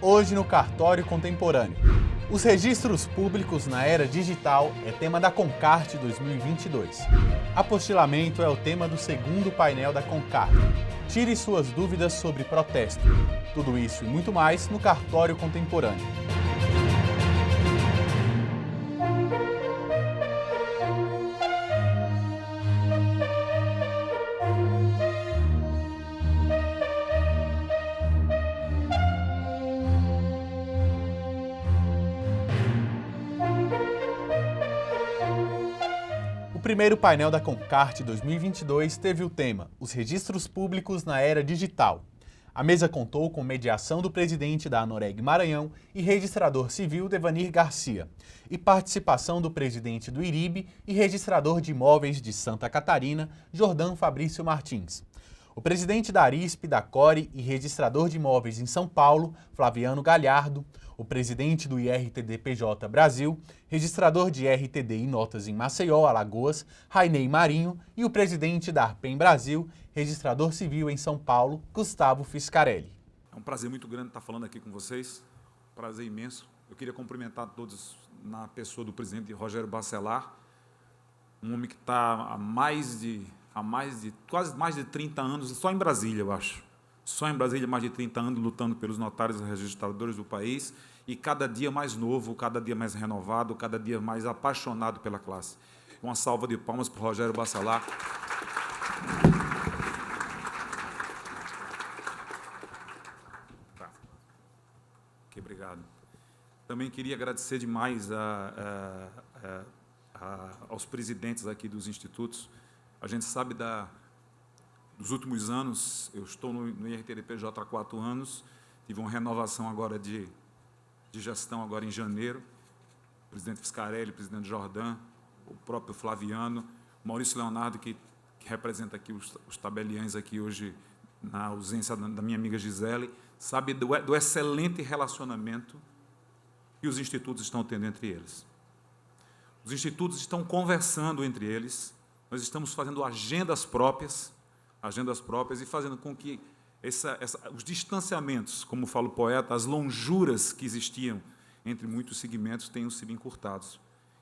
Hoje no Cartório Contemporâneo. Os registros públicos na era digital é tema da Concarte 2022. Apostilamento é o tema do segundo painel da Concarte. Tire suas dúvidas sobre protesto. Tudo isso e muito mais no Cartório Contemporâneo. O primeiro painel da Concarte 2022 teve o tema Os registros públicos na era digital. A mesa contou com mediação do presidente da Anoreg Maranhão e registrador civil Devanir Garcia, e participação do presidente do IRIB e registrador de imóveis de Santa Catarina, Jordão Fabrício Martins. O presidente da Arisp, da Core e registrador de imóveis em São Paulo, Flaviano Galhardo, o presidente do IRTD-PJ Brasil, registrador de RTD e notas em Maceió, Alagoas, Rainei Marinho, e o presidente da Arpem Brasil, registrador civil em São Paulo, Gustavo Fiscarelli. É um prazer muito grande estar falando aqui com vocês, prazer imenso. Eu queria cumprimentar todos na pessoa do presidente Rogério Bacelar, um homem que está há mais de quase mais de 30 anos, só em Brasília, eu acho. Só em Brasília, mais de 30 anos, lutando pelos notários e registradores do país, e cada dia mais novo, cada dia mais renovado, cada dia mais apaixonado pela classe. Uma salva de palmas para o Rogério Bacelar. Tá. Ok, obrigado. Também queria agradecer demais aos presidentes aqui dos institutos. A gente sabe dos últimos anos, eu estou no IRTD-PJ há 4 anos, tive uma renovação agora de gestão agora em janeiro, o presidente Fiscarelli, o presidente Jordão, o próprio Flaviano, o Maurício Leonardo, que representa aqui os tabeliães aqui hoje, na ausência da minha amiga Gisele, sabe do excelente relacionamento que os institutos estão tendo entre eles. Os institutos estão conversando entre eles, nós estamos fazendo agendas próprias e fazendo com que os distanciamentos, como fala o poeta, as lonjuras que existiam entre muitos segmentos tenham sido encurtados.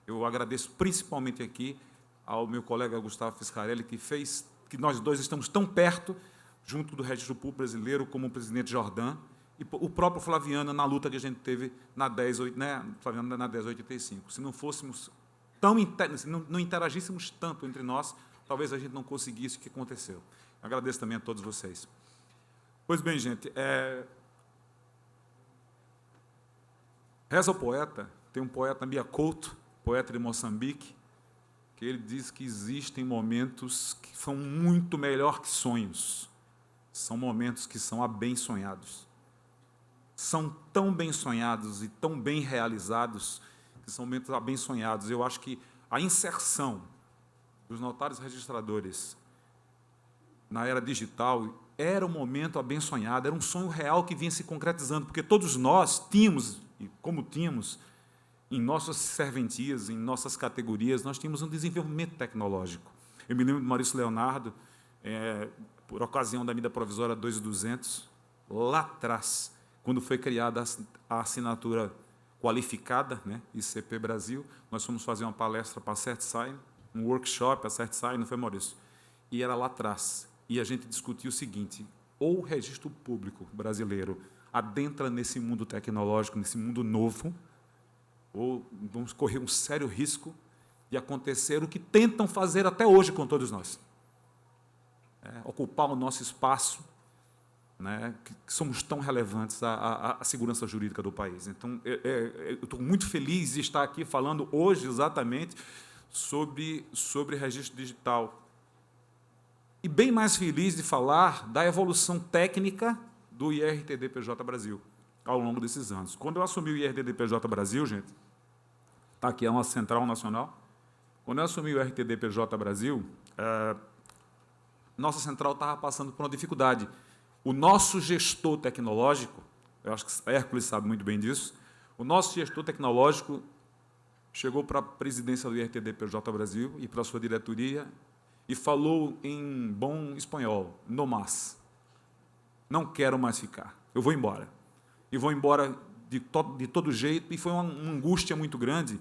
Eu agradeço principalmente aqui ao meu colega Gustavo Fiscarelli, que nós dois estamos tão perto, junto do Registro Público Brasileiro, como o presidente Jordão, e o próprio Flaviano na luta que a gente teve na 1085. Se não fôssemos se não interagíssemos tanto entre nós, talvez a gente não conseguisse o que aconteceu. Agradeço também a todos vocês. Pois bem, gente, reza o poeta, tem um poeta Bia Couto, poeta de Moçambique, que ele diz que existem momentos que são muito melhor que sonhos. São momentos que são abençonhados. São tão bem sonhados e tão bem realizados que são momentos abençonhados. Eu acho que a inserção dos notários registradores na era digital era um momento abençonhado, era um sonho real que vinha se concretizando, porque todos nós tínhamos, e como tínhamos, em nossas serventias, em nossas categorias, nós tínhamos um desenvolvimento tecnológico. Eu me lembro de Maurício Leonardo, por ocasião da medida provisória 2200, lá atrás, quando foi criada a assinatura qualificada, né, ICP Brasil, nós fomos fazer uma palestra para a CertSign, um workshop, a CertSign, não foi, Maurício? E era lá atrás. E a gente discutiu o seguinte, ou o registro público brasileiro adentra nesse mundo tecnológico, nesse mundo novo, ou vamos correr um sério risco de acontecer o que tentam fazer até hoje com todos nós. Ocupar o nosso espaço, né, que somos tão relevantes à segurança jurídica do país. Então, eu estou muito feliz de estar aqui falando hoje exatamente sobre registro digital. E bem mais feliz de falar da evolução técnica do IRTD-PJ Brasil ao longo desses anos. Quando eu assumi o IRTD-PJ Brasil, gente, está aqui, é uma central nacional. Quando eu assumi o IRTD-PJ Brasil, nossa central estava passando por uma dificuldade. O nosso gestor tecnológico, eu acho que Hércules sabe muito bem disso, o nosso gestor tecnológico chegou para a presidência do IRTD-PJ Brasil e para a sua diretoria e falou em bom espanhol, no más, não quero mais ficar, eu vou embora. e vão embora de todo jeito, e foi uma angústia muito grande.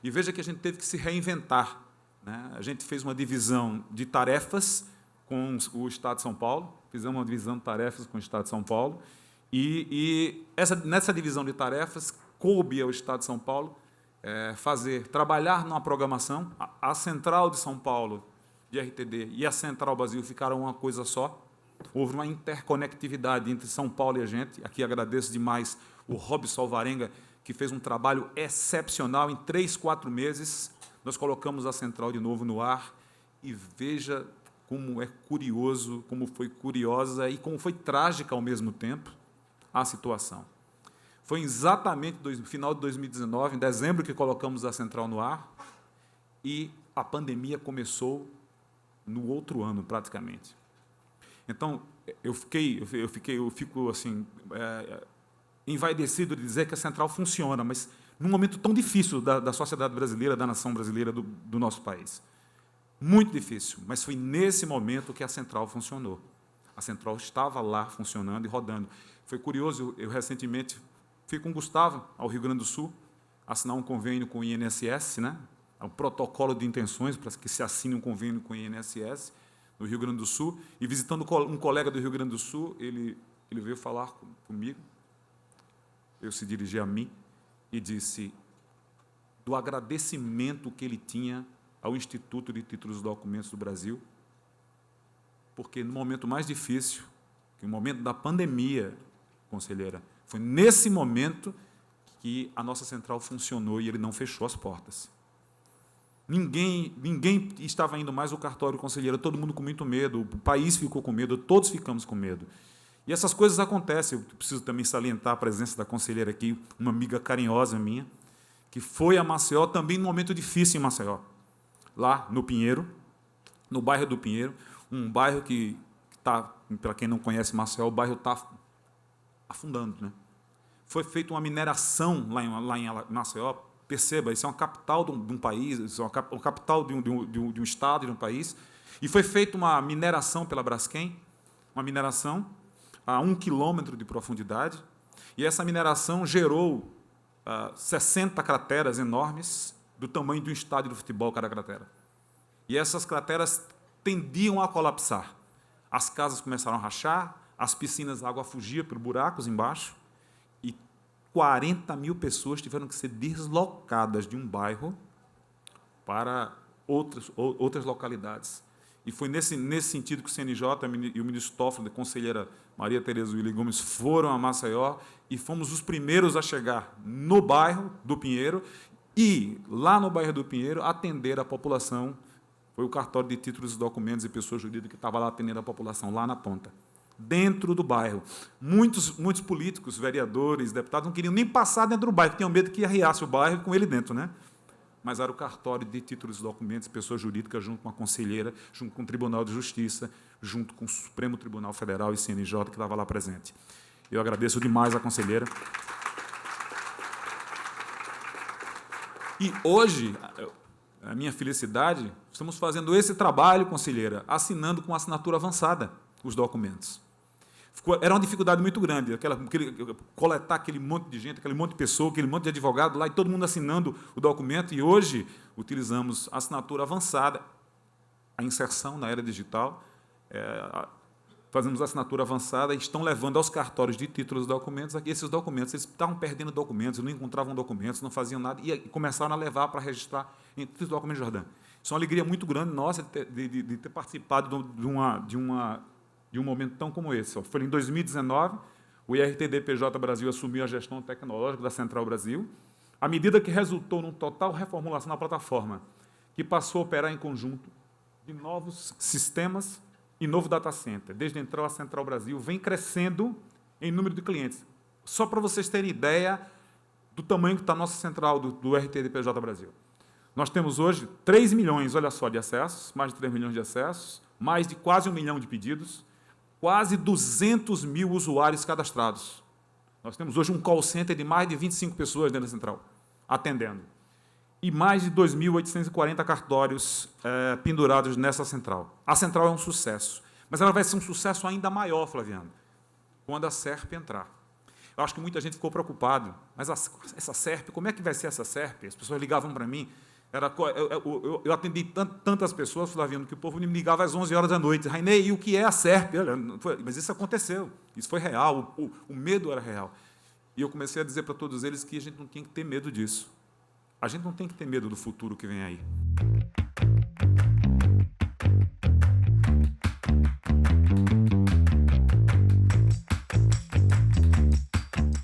E veja que a gente teve que se reinventar, né? A gente fez uma divisão de tarefas com o Estado de São Paulo, fizemos uma divisão de tarefas com o Estado de São Paulo, nessa divisão de tarefas, coube ao Estado de São Paulo trabalhar numa programação. A Central de São Paulo, de RTD, e a Central Brasil ficaram uma coisa só. Houve uma interconectividade entre São Paulo e a gente. Aqui agradeço demais o Robson Alvarenga, que fez um trabalho excepcional. Em 3, 4 meses, nós colocamos a Central de novo no ar, e veja como é curioso, como foi curiosa e como foi trágica ao mesmo tempo a situação. Foi exatamente no final de 2019, em dezembro, que colocamos a Central no ar, e a pandemia começou no outro ano, praticamente. Então, eu fico assim, envaidecido de dizer que a Central funciona, mas num momento tão difícil da sociedade brasileira, da nação brasileira, do nosso país. Muito difícil, mas foi nesse momento que a Central funcionou. A Central estava lá funcionando e rodando. Foi curioso, eu recentemente fui com o Gustavo ao Rio Grande do Sul, assinar um convênio com o INSS, né? Um protocolo de intenções para que se assine um convênio com o INSS no Rio Grande do Sul, e visitando um colega do Rio Grande do Sul, ele veio falar comigo, eu se dirigi a mim e disse do agradecimento que ele tinha ao Instituto de Títulos e Documentos do Brasil, porque no momento mais difícil, que o momento da pandemia, conselheira, foi nesse momento que a nossa central funcionou e ele não fechou as portas. Ninguém estava indo mais ao cartório, conselheira, todo mundo com muito medo, o país ficou com medo, todos ficamos com medo. E essas coisas acontecem. Eu preciso também salientar a presença da conselheira aqui, uma amiga carinhosa minha, que foi a Maceió, também num momento difícil em Maceió, lá no Pinheiro, no bairro do Pinheiro, um bairro que está, para quem não conhece Maceió, o bairro está afundando, né? Foi feita uma mineração lá em Maceió. Perceba, isso é uma capital de um país, isso é uma capital de um estado, de um país, e foi feita uma mineração pela Braskem, uma mineração a 1 quilômetro de profundidade, e essa mineração gerou 60 crateras enormes, do tamanho de um estádio de futebol cada cratera. E essas crateras tendiam a colapsar. As casas começaram a rachar, as piscinas, a água fugia por buracos embaixo, e 40 mil pessoas tiveram que ser deslocadas de um bairro para outras localidades. E foi nesse sentido que o CNJ e o ministro Toffoli, a conselheira Maria Tereza Willi Gomes, foram a Maceió, e fomos os primeiros a chegar no bairro do Pinheiro, e, lá no bairro do Pinheiro, atender a população. Foi o cartório de títulos e documentos e pessoas jurídicas que estava lá atendendo a população, lá na ponta, dentro do bairro. Muitos políticos, vereadores, deputados, não queriam nem passar dentro do bairro, tinham medo que arriasse o bairro com ele dentro, né? Mas era o cartório de títulos e documentos, pessoas jurídicas, junto com a conselheira, junto com o Tribunal de Justiça, junto com o Supremo Tribunal Federal e CNJ, que estava lá presente. Eu agradeço demais a conselheira. E hoje, a minha felicidade, estamos fazendo esse trabalho, conselheira, assinando com assinatura avançada os documentos. Era uma dificuldade muito grande, coletar aquele monte de gente, aquele monte de pessoa, aquele monte de advogado lá, e todo mundo assinando o documento, e hoje utilizamos a assinatura avançada, a inserção na era digital, fazemos a assinatura avançada e estão levando aos cartórios de títulos e documentos, esses documentos, eles estavam perdendo documentos, não encontravam documentos, não faziam nada, e começaram a levar para registrar em títulos e documentos de Jordão. Isso é uma alegria muito grande nossa de ter participado de um momento tão como esse. Foi em 2019, o IRTD-PJ Brasil assumiu a gestão tecnológica da Central Brasil, a medida que resultou numa total reformulação da plataforma, que passou a operar em conjunto de novos sistemas e novo data center. Desde então, a Central Brasil vem crescendo em número de clientes. Só para vocês terem ideia do tamanho que está a nossa central do RTD-PJ Brasil. Nós temos hoje 3 milhões, olha só, de acessos, mais de 3 milhões de acessos, mais de quase 1 milhão de pedidos, quase 200 mil usuários cadastrados. Nós temos hoje um call center de mais de 25 pessoas dentro da central, atendendo. E mais de 2.840 cartórios pendurados nessa central. A central é um sucesso, mas ela vai ser um sucesso ainda maior, Flaviano, quando a SERP entrar. Eu acho que muita gente ficou preocupada. Mas essa SERP, como é que vai ser essa SERP? As pessoas ligavam para mim. Eu atendi tantas pessoas, Flaviano, que o povo me ligava às 11 horas da noite. Rainei, e o que é a SERP? Mas isso aconteceu, isso foi real, o medo era real. E eu comecei a dizer para todos eles que a gente não tinha que ter medo disso. A gente não tem que ter medo do futuro que vem aí.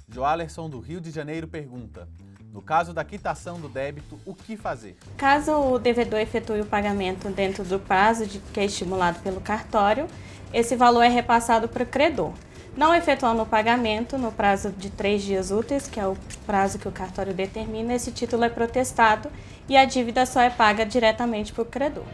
Joalerson, do Rio de Janeiro, pergunta: no caso da quitação do débito, o que fazer? Caso o devedor efetue o pagamento dentro do prazo que é estimulado pelo cartório, esse valor é repassado para o credor. Não efetuando o pagamento no prazo de 3 dias úteis, que é o prazo que o cartório determina, esse título é protestado e a dívida só é paga diretamente para o credor.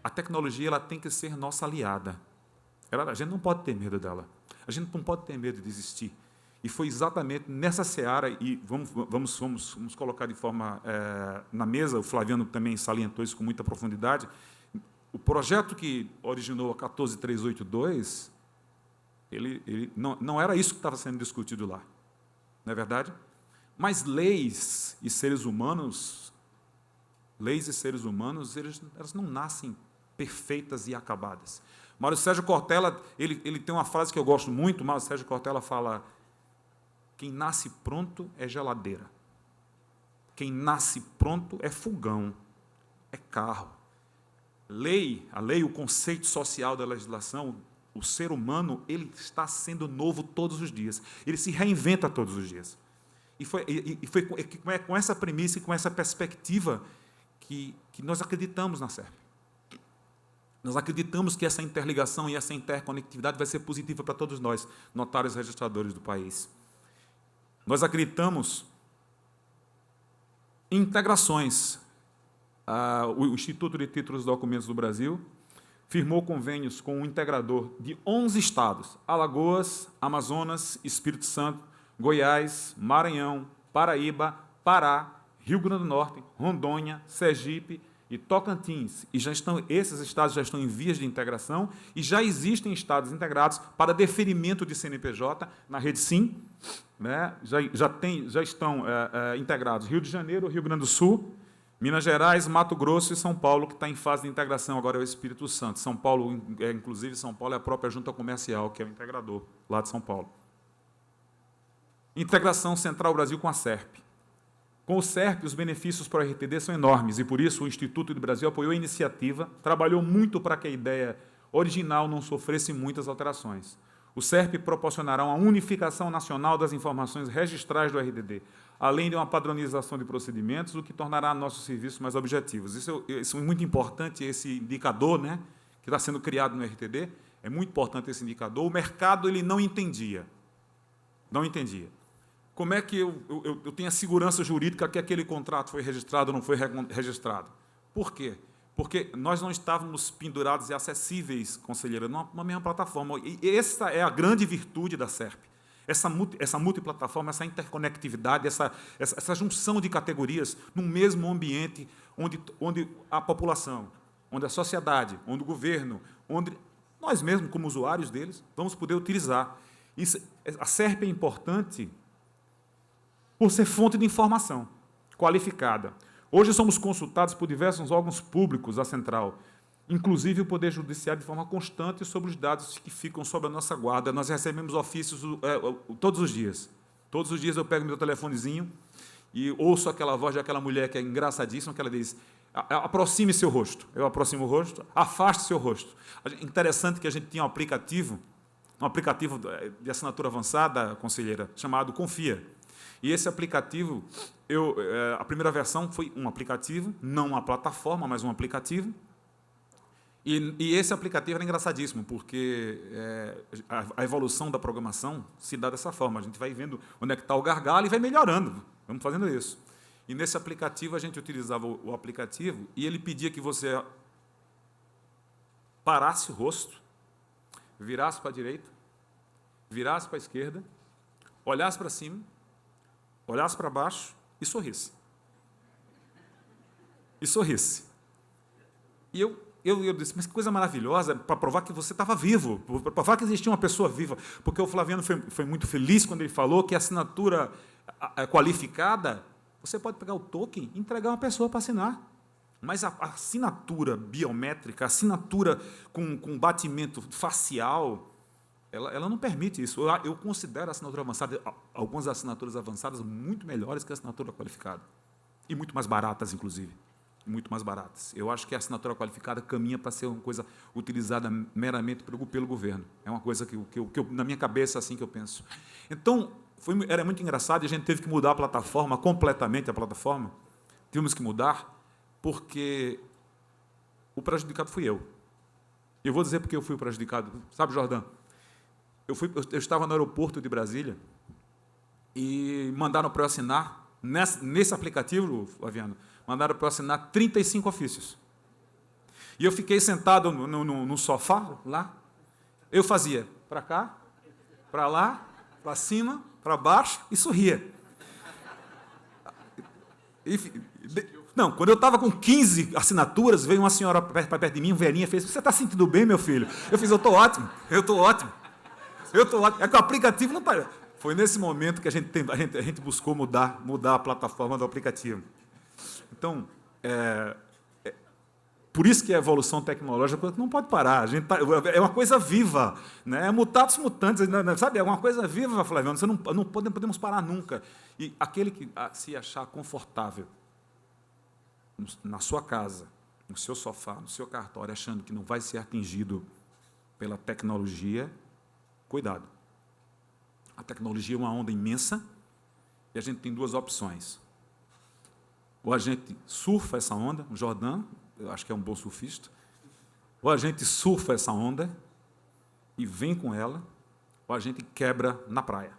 A tecnologia ela tem que ser nossa aliada. A gente não pode ter medo dela. A gente não pode ter medo de existir. E foi exatamente nessa seara, e vamos colocar de forma na mesa, o Flaviano também salientou isso com muita profundidade, o projeto que originou a 14382, ele não era isso que estava sendo discutido lá, não é verdade? Mas leis e seres humanos, elas não nascem perfeitas e acabadas. Mário Sérgio Cortella, ele tem uma frase que eu gosto muito. Mário Sérgio Cortella fala: quem nasce pronto é geladeira, quem nasce pronto é fogão, é carro. A lei, o conceito social da legislação, o ser humano, ele está sendo novo todos os dias, ele se reinventa todos os dias. E foi com essa premissa e com essa perspectiva que nós acreditamos na SERP. Nós acreditamos que essa interligação e essa interconectividade vai ser positiva para todos nós, notários e registradores do país. Nós acreditamos em integrações. O Instituto de Títulos e Documentos do Brasil firmou convênios com um integrador de 11 estados: Alagoas, Amazonas, Espírito Santo, Goiás, Maranhão, Paraíba, Pará, Rio Grande do Norte, Rondônia, Sergipe e Tocantins. E esses estados já estão em vias de integração e já existem estados integrados para deferimento de CNPJ na rede SIM. Né? Já estão integrados Rio de Janeiro, Rio Grande do Sul, Minas Gerais, Mato Grosso e São Paulo, que está em fase de integração agora é o Espírito Santo. São Paulo, inclusive, São Paulo é a própria Junta Comercial, que é o integrador lá de São Paulo. Integração Central Brasil com a SERP. Com o SERP, os benefícios para o RTD são enormes e, por isso, o Instituto do Brasil apoiou a iniciativa, trabalhou muito para que a ideia original não sofresse muitas alterações. O SERP proporcionará uma unificação nacional das informações registrais do RTD, além de uma padronização de procedimentos, o que tornará nossos serviços mais objetivos. Isso é muito importante, esse indicador, né, que está sendo criado no RTD, é muito importante esse indicador. O mercado ele não entendia. Como é que eu tenho a segurança jurídica que aquele contrato foi registrado ou não foi registrado? Por quê? Porque nós não estávamos pendurados e acessíveis, conselheira, numa mesma plataforma. E essa é a grande virtude da SERP. Essa multiplataforma, essa interconectividade, essa junção de categorias num mesmo ambiente onde a população, onde a sociedade, onde o governo, onde nós mesmos, como usuários deles, vamos poder utilizar. A SERP é importante por ser fonte de informação qualificada. Hoje somos consultados por diversos órgãos públicos da Central, inclusive o Poder Judiciário, de forma constante sobre os dados que ficam sob a nossa guarda. Nós recebemos ofícios todos os dias. Todos os dias eu pego meu telefonezinho e ouço aquela voz daquela mulher que é engraçadíssima, que ela diz: aproxime seu rosto. Eu aproximo o rosto, afaste seu rosto. Interessante que a gente tinha um aplicativo de assinatura avançada, conselheira, chamado Confia. E esse aplicativo, a primeira versão foi um aplicativo, não uma plataforma, mas um aplicativo. E esse aplicativo era engraçadíssimo, porque a evolução da programação se dá dessa forma. A gente vai vendo onde é que está o gargalo e vai melhorando. Vamos fazendo isso. E nesse aplicativo, a gente utilizava o aplicativo e ele pedia que você parasse o rosto, virasse para a direita, virasse para a esquerda, olhasse para cima, olhasse para baixo e sorrisse. e sorrisse. E eu disse, mas que coisa maravilhosa, para provar que você estava vivo, para provar que existia uma pessoa viva. Porque o Flaviano foi muito feliz quando ele falou que a assinatura qualificada, você pode pegar o token e entregar uma pessoa para assinar. Mas a assinatura biométrica, a assinatura com batimento facial, ela não permite isso. Eu considero a assinatura avançada, algumas assinaturas avançadas, muito melhores que a assinatura qualificada. E muito mais baratas, inclusive. Muito mais baratas. Eu acho que a assinatura qualificada caminha para ser uma coisa utilizada meramente pelo governo. É uma coisa que na minha cabeça, é assim que eu penso. Então, era muito engraçado, e a gente teve que mudar a plataforma, completamente a plataforma. Tivemos que mudar, porque o prejudicado fui eu. Eu vou dizer porque eu fui o prejudicado. Sabe, Jordão? Eu estava no aeroporto de Brasília e mandaram para eu assinar, nesse aplicativo, Flaviano, mandaram para eu assinar 35 ofícios. E eu fiquei sentado no sofá, lá. Eu fazia para cá, para lá, para cima, para baixo e sorria. Não, quando eu estava com 15 assinaturas, veio uma senhora perto de mim, uma velhinha, fez, você está sentindo bem, meu filho? Eu fiz, eu estou ótimo, eu estou ótimo. É que o aplicativo não está... Foi nesse momento que a gente buscou mudar a plataforma do aplicativo. Então, por isso que a evolução tecnológica não pode parar. É uma coisa viva, né? É mutatis mutandis, sabe? É uma coisa viva, Flaviano. Não podemos parar nunca. E aquele que se achar confortável na sua casa, no seu sofá, no seu cartório, achando que não vai ser atingido pela tecnologia, cuidado. A tecnologia é uma onda imensa e a gente tem duas opções. Ou a gente surfa essa onda, o Jordão, eu acho que é um bom surfista, ou a gente surfa essa onda e vem com ela, ou a gente quebra na praia.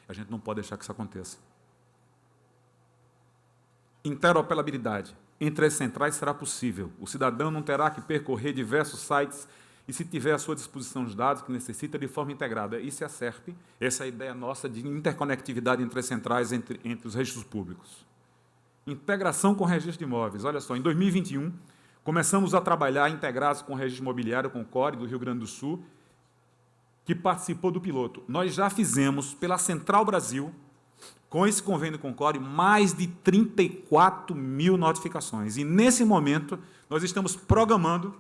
A gente não pode deixar que isso aconteça. Interoperabilidade entre as centrais será possível. O cidadão não terá que percorrer diversos sites e, se tiver à sua disposição os dados que necessita, de forma integrada. Isso é a SERP, essa é a ideia nossa de interconectividade entre as centrais, entre os registros públicos. Integração com o registro de imóveis. Olha só, em 2021, começamos a trabalhar integrados com o registro imobiliário, com o CORE, do Rio Grande do Sul, que participou do piloto. Nós já fizemos, pela Central Brasil, com esse convênio com o CORE, mais de 34 mil notificações. E, nesse momento, nós estamos programando,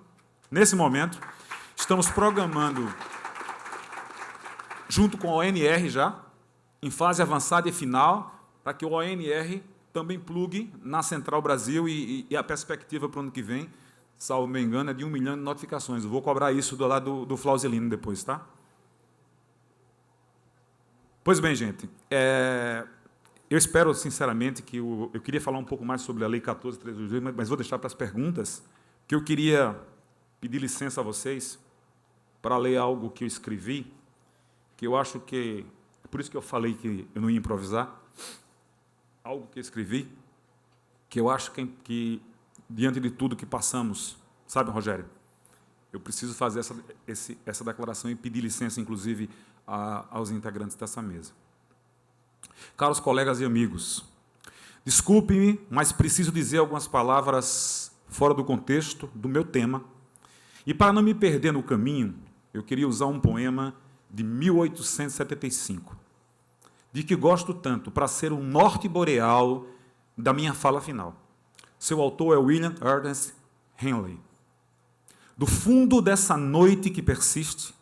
junto com a ONR já, em fase avançada e final, para que o ONR também plugue na Central Brasil e a perspectiva para o ano que vem, salvo me engano, é de 1 milhão de notificações. Eu vou cobrar isso do lado do Flauzelino depois, tá? Pois bem, gente, eu espero, sinceramente, que eu queria falar um pouco mais sobre a Lei 14.322, mas vou deixar para as perguntas, que eu queria pedir licença a vocês para ler algo que eu escrevi, que eu acho que... Por isso que eu falei que eu não ia improvisar. Algo que eu escrevi, que eu acho que diante de tudo que passamos, sabe, Rogério, eu preciso fazer essa declaração e pedir licença, inclusive, aos integrantes dessa mesa. Caros colegas e amigos, desculpe-me, mas preciso dizer algumas palavras fora do contexto do meu tema, e para não me perder no caminho, eu queria usar um poema de 1875, de que gosto tanto, para ser o norte boreal da minha fala final. Seu autor é William Ernest Henley. Do fundo dessa noite que persiste,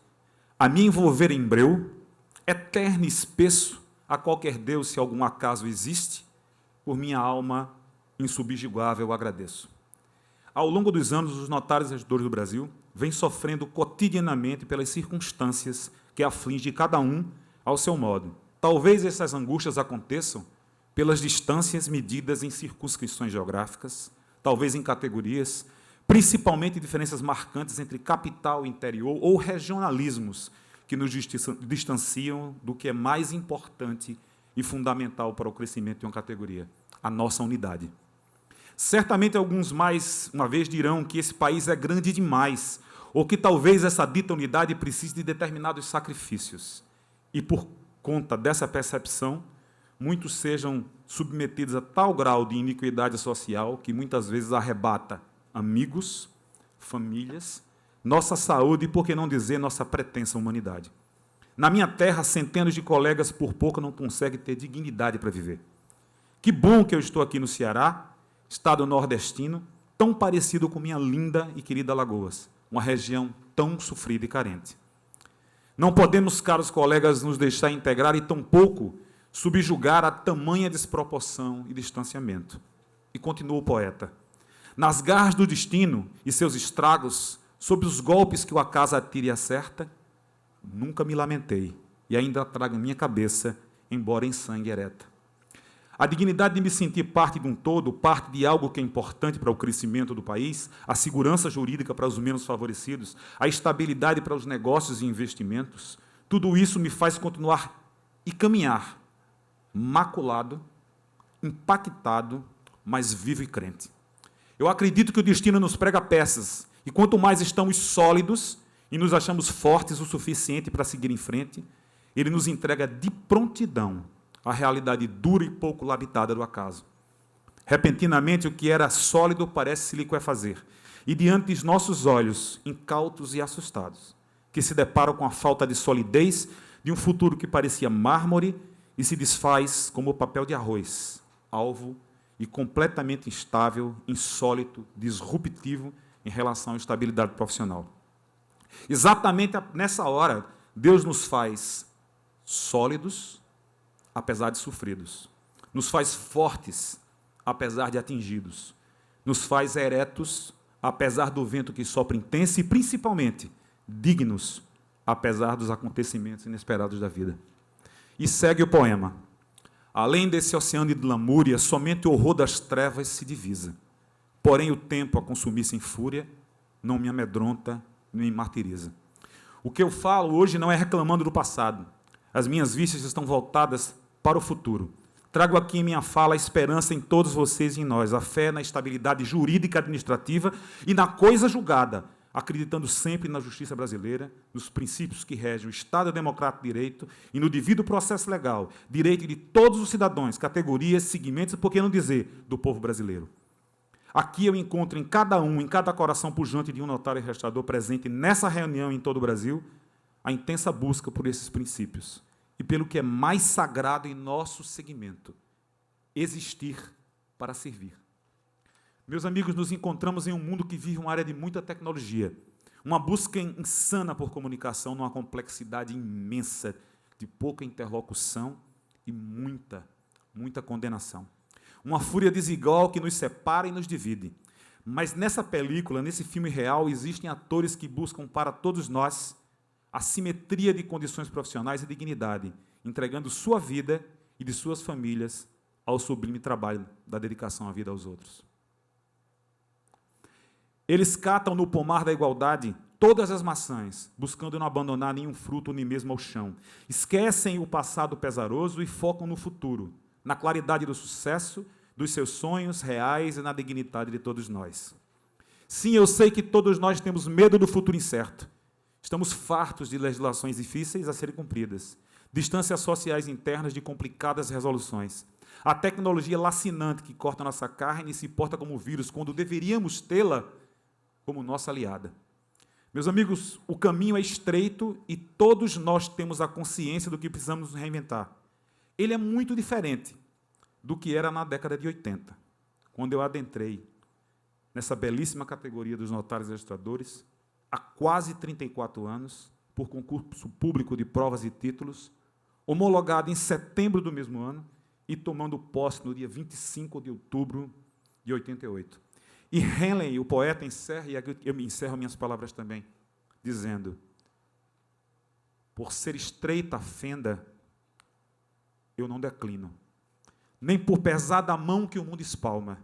a me envolver em breu, eterno e espesso, a qualquer Deus, se algum acaso existe, por minha alma insubjugável agradeço. Ao longo dos anos, os notários e registradores do Brasil vêm sofrendo cotidianamente pelas circunstâncias que afligem cada um ao seu modo. Talvez essas angústias aconteçam pelas distâncias medidas em circunscrições geográficas, talvez em categorias, principalmente diferenças marcantes entre capital e interior ou regionalismos que nos distanciam do que é mais importante e fundamental para o crescimento de uma categoria, a nossa unidade. Certamente alguns mais uma vez dirão que esse país é grande demais, ou que talvez essa dita unidade precise de determinados sacrifícios. E por conta dessa percepção, muitos sejam submetidos a tal grau de iniquidade social que muitas vezes arrebata amigos, famílias, nossa saúde e, por que não dizer, nossa pretensa humanidade. Na minha terra, centenas de colegas por pouco não conseguem ter dignidade para viver. Que bom que eu estou aqui no Ceará, estado nordestino, tão parecido com minha linda e querida Alagoas, uma região tão sofrida e carente. Não podemos, caros colegas, nos deixar integrar e tampouco subjugar a tamanha desproporção e distanciamento. E continua o poeta. Nas garras do destino e seus estragos, sob os golpes que o acaso atira e acerta, nunca me lamentei e ainda trago em minha cabeça, embora em sangue ereta. A dignidade de me sentir parte de um todo, parte de algo que é importante para o crescimento do país, a segurança jurídica para os menos favorecidos, a estabilidade para os negócios e investimentos, tudo isso me faz continuar e caminhar, maculado, impactado, mas vivo e crente. Eu acredito que o destino nos prega peças, e quanto mais estamos sólidos e nos achamos fortes o suficiente para seguir em frente, ele nos entrega de prontidão a realidade dura e pouco labitada do acaso. Repentinamente, o que era sólido parece se liquefazer, e diante dos nossos olhos, incautos e assustados, que se deparam com a falta de solidez de um futuro que parecia mármore e se desfaz como papel de arroz, alvo e completamente instável, insólito, disruptivo em relação à estabilidade profissional. Exatamente nessa hora, Deus nos faz sólidos, apesar de sofridos. Nos faz fortes, apesar de atingidos. Nos faz eretos, apesar do vento que sopra intenso e, principalmente, dignos, apesar dos acontecimentos inesperados da vida. E segue o poema. Além desse oceano de lamúria, somente o horror das trevas se divisa. Porém, o tempo a consumir-se em fúria não me amedronta nem me martiriza. O que eu falo hoje não é reclamando do passado. As minhas vistas estão voltadas para o futuro. Trago aqui em minha fala a esperança em todos vocês e em nós, a fé na estabilidade jurídica administrativa e na coisa julgada, acreditando sempre na justiça brasileira, nos princípios que regem o Estado Democrático de Direito e no devido processo legal, direito de todos os cidadãos, categorias, segmentos, por que não dizer, do povo brasileiro. Aqui eu encontro em cada coração pujante de um notário e registrador presente nessa reunião em todo o Brasil, a intensa busca por esses princípios e pelo que é mais sagrado em nosso segmento, existir para servir. Meus amigos, nos encontramos em um mundo que vive uma área de muita tecnologia, uma busca insana por comunicação numa complexidade imensa de pouca interlocução e muita condenação. Uma fúria desigual que nos separa e nos divide. Mas nessa película, nesse filme real, existem atores que buscam para todos nós a simetria de condições profissionais e dignidade, entregando sua vida e de suas famílias ao sublime trabalho da dedicação à vida aos outros. Eles catam no pomar da igualdade todas as maçãs, buscando não abandonar nenhum fruto nem mesmo ao chão. Esquecem o passado pesaroso e focam no futuro, na claridade do sucesso, dos seus sonhos reais e na dignidade de todos nós. Sim, eu sei que todos nós temos medo do futuro incerto. Estamos fartos de legislações difíceis a serem cumpridas, distâncias sociais internas de complicadas resoluções. A tecnologia lacinante que corta nossa carne e se porta como vírus, quando deveríamos tê-la como nossa aliada. Meus amigos, o caminho é estreito e todos nós temos a consciência do que precisamos nos reinventar. Ele é muito diferente do que era na década de 80, quando eu adentrei nessa belíssima categoria dos notários e registradores, há quase 34 anos, por concurso público de provas e títulos, homologado em setembro do mesmo ano e tomando posse no dia 25 de outubro de 88. E Henley, o poeta, encerra, e aqui eu encerro minhas palavras também, dizendo: por ser estreita a fenda, eu não declino, nem por pesada a mão que o mundo espalma.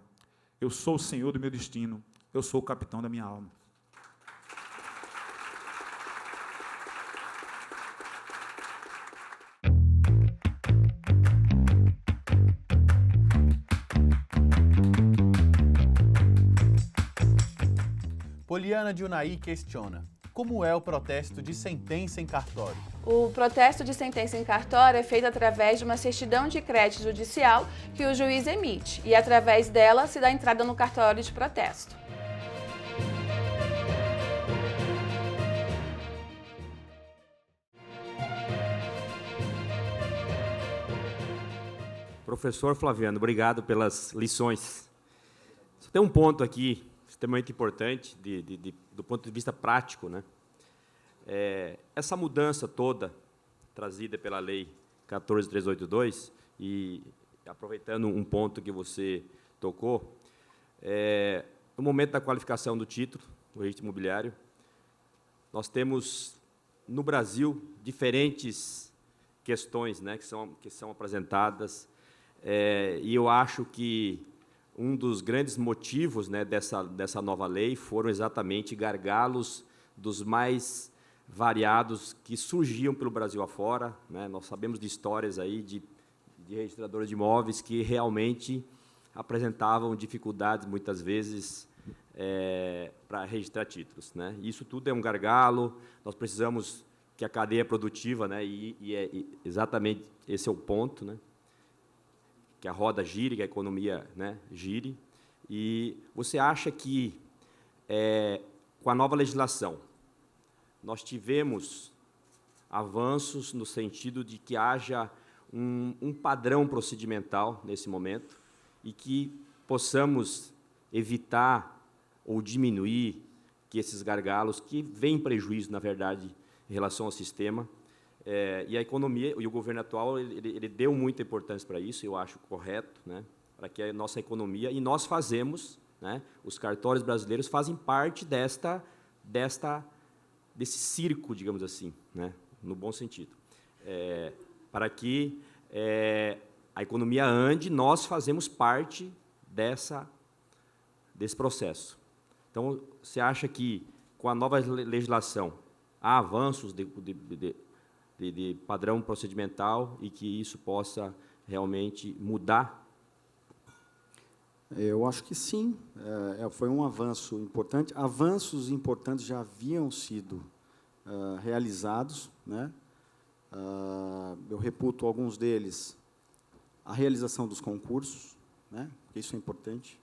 Eu sou o senhor do meu destino, eu sou o capitão da minha alma. Poliana de Unai questiona: como é o protesto de sentença em cartório. O protesto de sentença em cartório é feito através de uma certidão de crédito judicial que o juiz emite e, através dela, se dá entrada no cartório de protesto. Professor Flaviano, obrigado pelas lições. Só tem um ponto aqui extremamente importante do ponto de vista prático, né? Essa mudança toda trazida pela Lei 14.382, e aproveitando um ponto que você tocou, no momento da qualificação do título, do registro imobiliário, nós temos, no Brasil, diferentes questões, né, que são apresentadas, e eu acho que um dos grandes motivos, né, dessa nova lei foram exatamente gargalos dos mais variados que surgiam pelo Brasil afora, né? Nós sabemos de histórias aí de registradores de imóveis que realmente apresentavam dificuldades, muitas vezes, para registrar títulos, né? Isso tudo é um gargalo, nós precisamos que a cadeia produtiva, né, exatamente esse é o ponto, né, que a roda gire, que a economia, né, gire. E você acha que, com a nova legislação, nós tivemos avanços no sentido de que haja um padrão procedimental nesse momento e que possamos evitar ou diminuir que esses gargalos, que vêm prejuízo, na verdade, em relação ao sistema, e a economia, e o governo atual, ele deu muita importância para isso, eu acho correto, né, para que a nossa economia, e nós fazemos, né, os cartórios brasileiros fazem parte desse circo, digamos assim, né, no bom sentido, para que a economia ande, nós fazemos parte desse processo. Então, você acha que, com a nova legislação, há avanços de padrão procedimental e que isso possa realmente mudar? Eu acho que sim, foi um avanço importante. Avanços importantes já haviam sido realizados, né? Eu reputo alguns deles, a realização dos concursos, né? Porque isso é importante,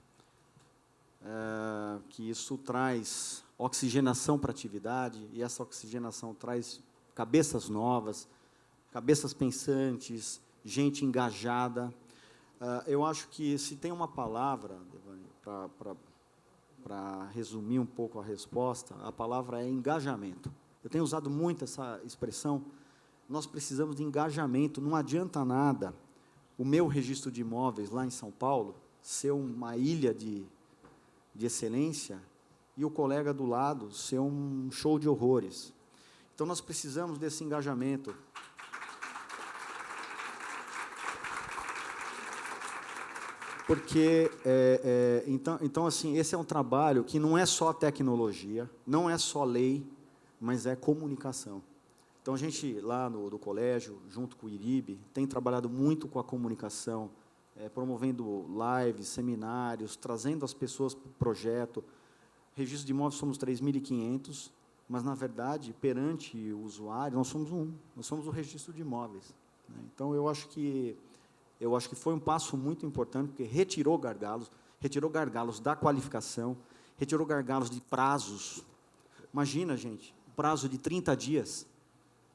que isso traz oxigenação para a atividade, e essa oxigenação traz cabeças novas, cabeças pensantes, gente engajada. Eu acho que, se tem uma palavra, para resumir um pouco a resposta, a palavra é engajamento. Eu tenho usado muito essa expressão. Nós precisamos de engajamento. Não adianta nada o meu registro de imóveis lá em São Paulo ser uma ilha de excelência e o colega do lado ser um show de horrores. Então, nós precisamos desse engajamento. Porque, então, assim, esse é um trabalho que não é só tecnologia, não é só lei, mas é comunicação. Então, a gente, lá do colégio, junto com o IRIB, tem trabalhado muito com a comunicação, promovendo lives, seminários, trazendo as pessoas para o projeto. Registro de imóveis somos 3.500, mas, na verdade, perante o usuário, nós somos o registro de imóveis, né? Então, eu acho que foi um passo muito importante, porque retirou gargalos da qualificação, retirou gargalos de prazos. Imagina, gente, prazo de 30 dias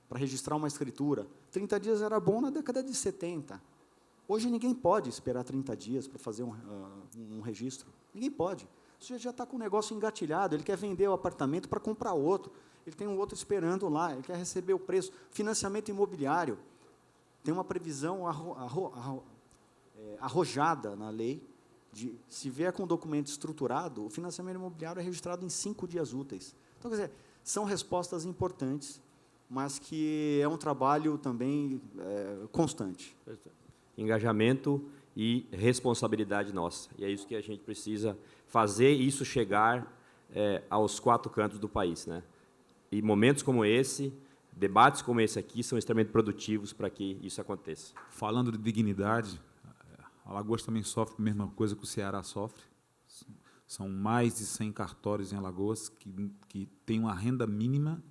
para registrar uma escritura. 30 dias era bom na década de 70. Hoje ninguém pode esperar 30 dias para fazer um registro. Ninguém pode. Você já está com o negócio engatilhado, ele quer vender o apartamento para comprar outro, ele tem um outro esperando lá, ele quer receber o preço. Financiamento imobiliário. Tem uma previsão arrojada na lei, de, se vier com um documento estruturado, o financiamento imobiliário é registrado em 5 dias úteis. Então, quer dizer, são respostas importantes, mas que é um trabalho também constante. Engajamento e responsabilidade nossa. E é isso que a gente precisa fazer, isso chegar aos 4 cantos do país, né? E momentos como esse, debates como esse aqui, são extremamente produtivos para que isso aconteça. Falando de dignidade, Alagoas também sofre a mesma coisa que o Ceará sofre. São mais de 100 cartórios em Alagoas que têm uma renda mínima.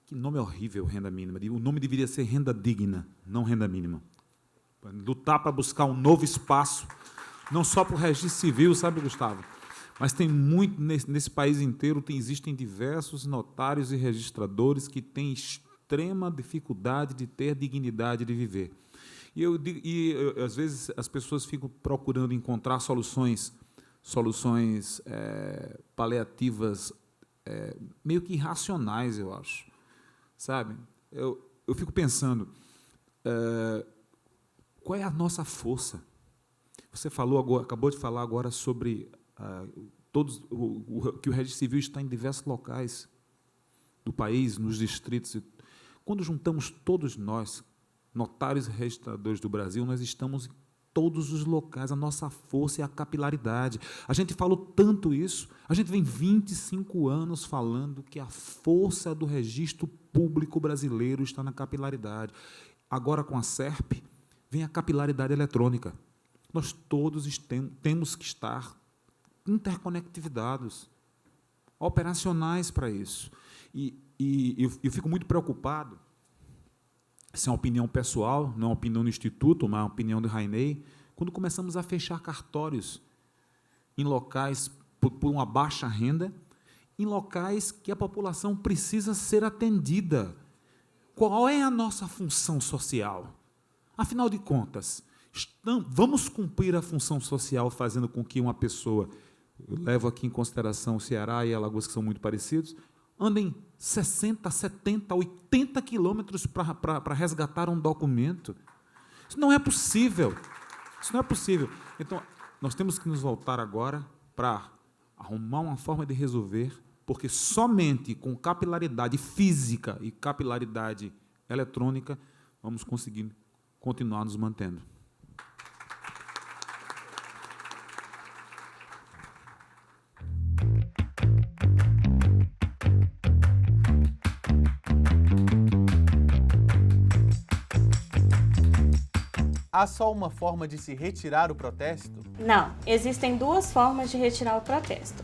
Que nome horrível, renda mínima. O nome deveria ser renda digna, não renda mínima. Lutar para buscar um novo espaço, não só para o registro civil, sabe, Gustavo? Mas tem muito, nesse país inteiro, existem diversos notários e registradores que têm extrema dificuldade de ter dignidade de viver. Às vezes, as pessoas ficam procurando encontrar soluções paliativas meio que irracionais, eu acho. Sabe? Eu fico pensando, qual é a nossa força? Você acabou de falar agora sobre que o registro civil está em diversos locais do país, nos distritos. Quando juntamos todos nós, notários e registradores do Brasil, nós estamos em todos os locais. A nossa força é a capilaridade. A gente falou tanto isso, a gente vem 25 anos falando que a força do registro público brasileiro está na capilaridade. Agora, com a SERP, vem a capilaridade eletrônica. Nós todos temos que estar interconectivizados, operacionais para isso. E eu fico muito preocupado, essa é uma opinião pessoal, não é uma opinião do Instituto, mas é uma opinião do Rainey, quando começamos a fechar cartórios em locais por uma baixa renda, em locais que a população precisa ser atendida. Qual é a nossa função social? Afinal de contas, vamos cumprir a função social fazendo com que uma pessoa, eu levo aqui em consideração o Ceará e Alagoas, que são muito parecidos, andem 60, 70, 80 quilômetros para resgatar um documento. Isso não é possível. Isso não é possível. Então, nós temos que nos voltar agora para arrumar uma forma de resolver, porque somente com capilaridade física e capilaridade eletrônica vamos conseguir continuar nos mantendo. Há só uma forma de se retirar o protesto? Não, existem duas formas de retirar o protesto,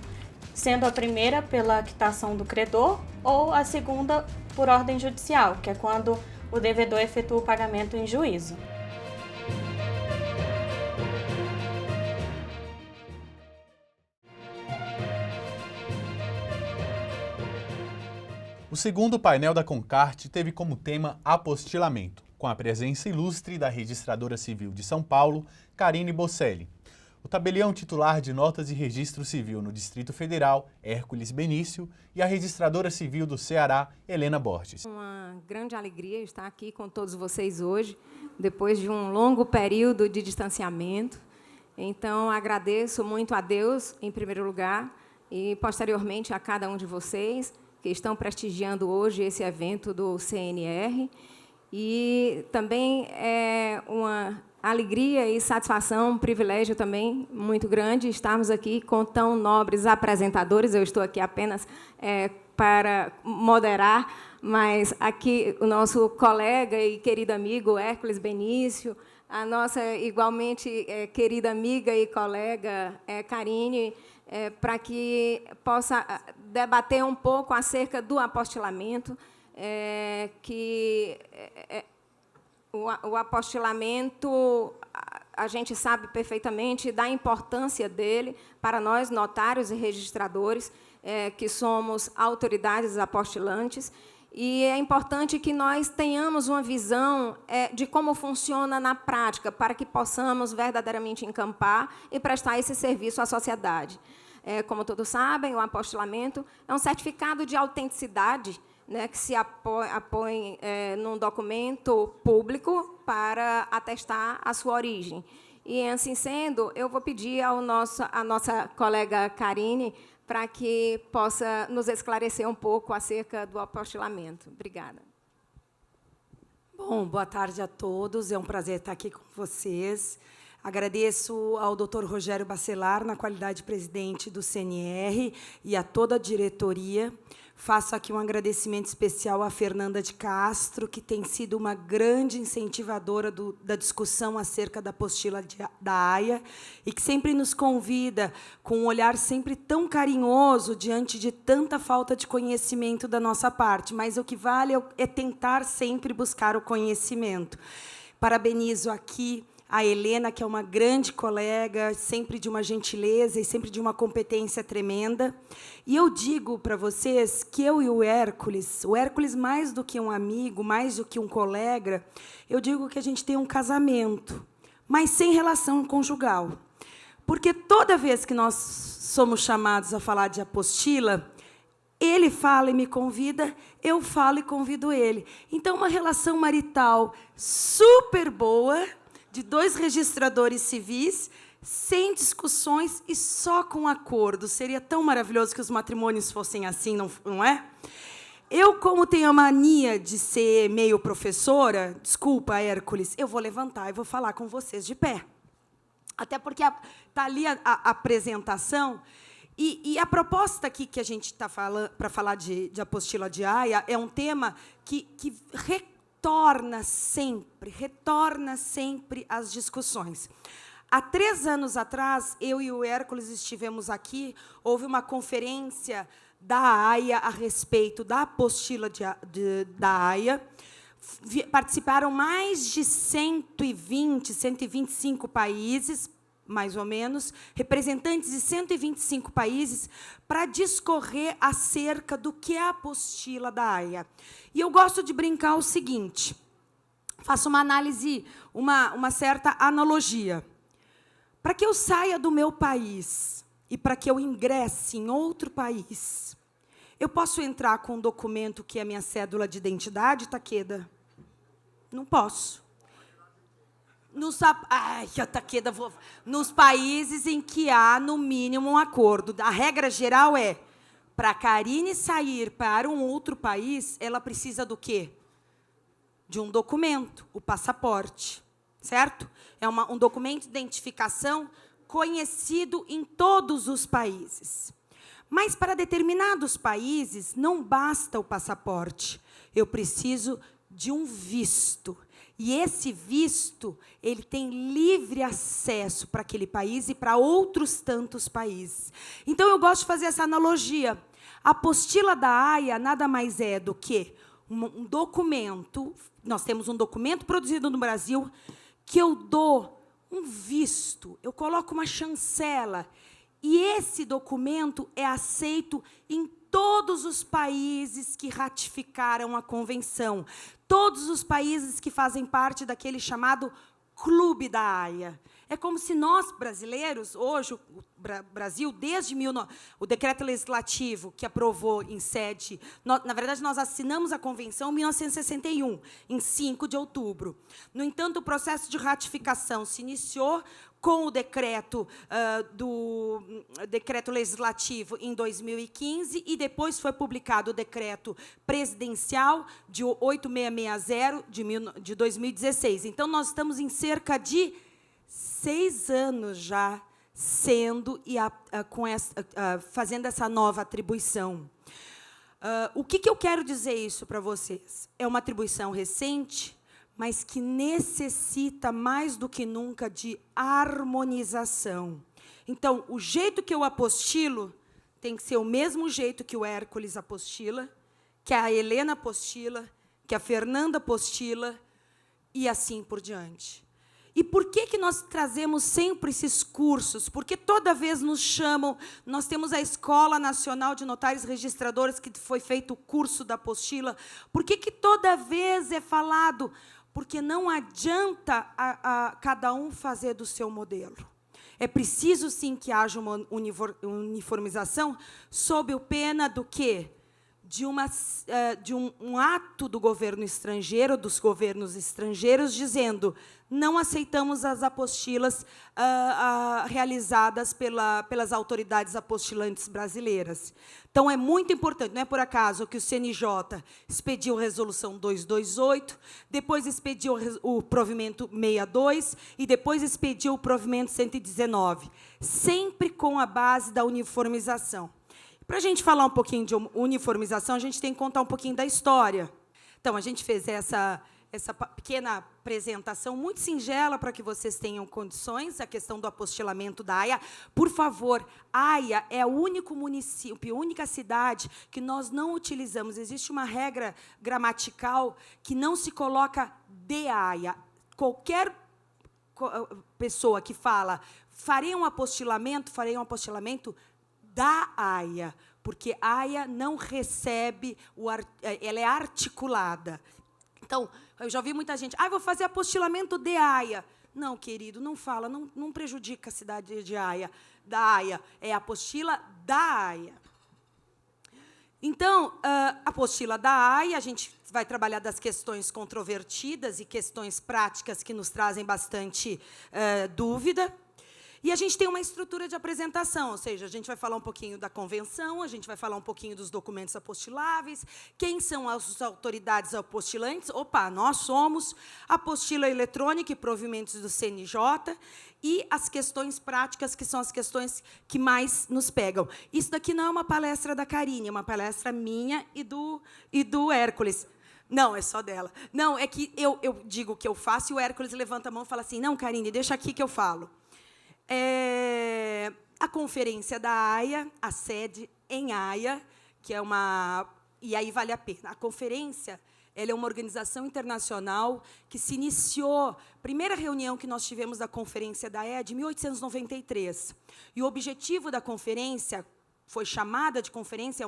sendo a primeira pela quitação do credor ou a segunda por ordem judicial, que é quando o devedor efetua o pagamento em juízo. O segundo painel da Concarte teve como tema apostilamento, com a presença ilustre da registradora civil de São Paulo, Karine Bocelli, o tabelião titular de notas de registro civil no Distrito Federal, Hércules Benício, e a registradora civil do Ceará, Helena Borges. Uma grande alegria estar aqui com todos vocês hoje, depois de um longo período de distanciamento. Então, agradeço muito a Deus, em primeiro lugar, e posteriormente a cada um de vocês que estão prestigiando hoje esse evento do CNR. E também é uma alegria e satisfação, um privilégio também muito grande estarmos aqui com tão nobres apresentadores. Eu estou aqui apenas para moderar, mas aqui o nosso colega e querido amigo Hércules Benício, a nossa igualmente querida amiga e colega Karine, para que possa debater um pouco acerca do apostilamento, o apostilamento, a gente sabe perfeitamente da importância dele para nós, notários e registradores, que somos autoridades apostilantes, e é importante que nós tenhamos uma visão de como funciona na prática, para que possamos verdadeiramente encampar e prestar esse serviço à sociedade. Como todos sabem, o apostilamento é um certificado de autenticidade, né, que se apõe num documento público para atestar a sua origem. E, assim sendo, eu vou pedir à nossa colega Karine para que possa nos esclarecer um pouco acerca do apostilamento. Obrigada. Bom, boa tarde a todos. É um prazer estar aqui com vocês. Agradeço ao Dr. Rogério Bacelar, na qualidade de presidente do CNR, e a toda a diretoria. Faço aqui um agradecimento especial à Fernanda de Castro, que tem sido uma grande incentivadora da discussão acerca da apostila da AIA, e que sempre nos convida, com um olhar sempre tão carinhoso, diante de tanta falta de conhecimento da nossa parte. Mas o que vale é tentar sempre buscar o conhecimento. Parabenizo aqui a Helena, que é uma grande colega, sempre de uma gentileza e sempre de uma competência tremenda. E eu digo para vocês que eu e o Hércules mais do que um amigo, mais do que um colega, eu digo que a gente tem um casamento, mas sem relação conjugal. Porque toda vez que nós somos chamados a falar de apostila, ele fala e me convida, eu falo e convido ele. Então, uma relação marital super boa, de 2 registradores civis, sem discussões e só com acordo. Seria tão maravilhoso que os matrimônios fossem assim, não é? Eu, como tenho a mania de ser meio professora, desculpa, Hércules, eu vou levantar e vou falar com vocês de pé. Até porque está ali a apresentação. E a proposta aqui que a gente está falando, para falar de apostila de AIA, é um tema que retorna sempre às discussões. Há 3 anos atrás, eu e o Hércules estivemos aqui, houve uma conferência da AIA a respeito da apostila da AIA. Participaram mais de 125 países, mais ou menos, representantes de 125 países, para discorrer acerca do que é a apostila da AIA. E eu gosto de brincar o seguinte, faço uma análise, uma certa analogia. Para que eu saia do meu país e para que eu ingresse em outro país, eu posso entrar com um documento que é a minha cédula de identidade, Taqueda? Não posso. Nos países em que há, no mínimo, um acordo. A regra geral é, para a Karine sair para um outro país, ela precisa do quê? De um documento, o passaporte, certo? É um documento de identificação conhecido em todos os países. Mas, para determinados países, não basta o passaporte. Eu preciso de um visto. E esse visto, ele tem livre acesso para aquele país e para outros tantos países. Então, eu gosto de fazer essa analogia. A apostila da AIA nada mais é do que um documento, nós temos um documento produzido no Brasil, que eu dou um visto, eu coloco uma chancela, e esse documento é aceito em todos os países que ratificaram a convenção, todos os países que fazem parte daquele chamado Clube da AIA. É como se nós, brasileiros, hoje, o Brasil, desde o decreto legislativo que aprovou em sede... Na verdade, nós assinamos a convenção em 1961, em 5 de outubro. No entanto, o processo de ratificação se iniciou com o decreto decreto legislativo em 2015 e depois foi publicado o decreto presidencial de 8660 de 2016. Então, nós estamos em cerca de 6 anos já sendo e fazendo essa nova atribuição. O que eu quero dizer isso para vocês? É uma atribuição recente, mas que necessita mais do que nunca de harmonização. Então, o jeito que eu apostilo tem que ser o mesmo jeito que o Hércules apostila, que a Helena apostila, que a Fernanda apostila, e assim por diante. E por que nós trazemos sempre esses cursos? Porque toda vez nos chamam, nós temos a Escola Nacional de Notários Registradores, que foi feito o curso da apostila. Por que toda vez é falado? Porque não adianta cada um fazer do seu modelo. É preciso, sim, que haja uma uniformização, sob o pena do quê? de um ato do governo estrangeiro, dos governos estrangeiros, dizendo: não aceitamos as apostilas realizadas pelas autoridades apostilantes brasileiras. Então, é muito importante, não é por acaso que o CNJ expediu a Resolução 228, depois expediu o provimento 62 e depois expediu o provimento 119, sempre com a base da uniformização. Para a gente falar um pouquinho de uniformização, a gente tem que contar um pouquinho da história. Então, a gente fez essa pequena apresentação muito singela para que vocês tenham condições, a questão do apostilamento da AIA. Por favor, AIA é o único município, a única cidade que nós não utilizamos. Existe uma regra gramatical que não se coloca de AIA. Qualquer pessoa que fala farei um apostilamento da AIA, porque a AIA não recebe, ela é articulada. Então, eu já ouvi muita gente, vou fazer apostilamento de AIA. Não, querido, não fala, não prejudica a cidade de AIA, da AIA, é a apostila da AIA. Então, a apostila da AIA, a gente vai trabalhar das questões controvertidas e questões práticas que nos trazem bastante dúvida. E a gente tem uma estrutura de apresentação, ou seja, a gente vai falar um pouquinho da convenção, a gente vai falar um pouquinho dos documentos apostiláveis, quem são as autoridades apostilantes. Nós somos a apostila eletrônica e provimentos do CNJ, e as questões práticas, que são as questões que mais nos pegam. Isso daqui não é uma palestra da Karine, é uma palestra minha e do Hércules. Não, é só dela. Não, é que eu digo o que eu faço e o Hércules levanta a mão e fala assim: não, Karine, deixa aqui que eu falo. A conferência da AIA, a sede em AIA, que é uma... E aí vale a pena. A conferência, ela é uma organização internacional que se iniciou... A primeira reunião que nós tivemos da conferência da AIA é de 1893. E o objetivo da conferência foi chamada de conferência,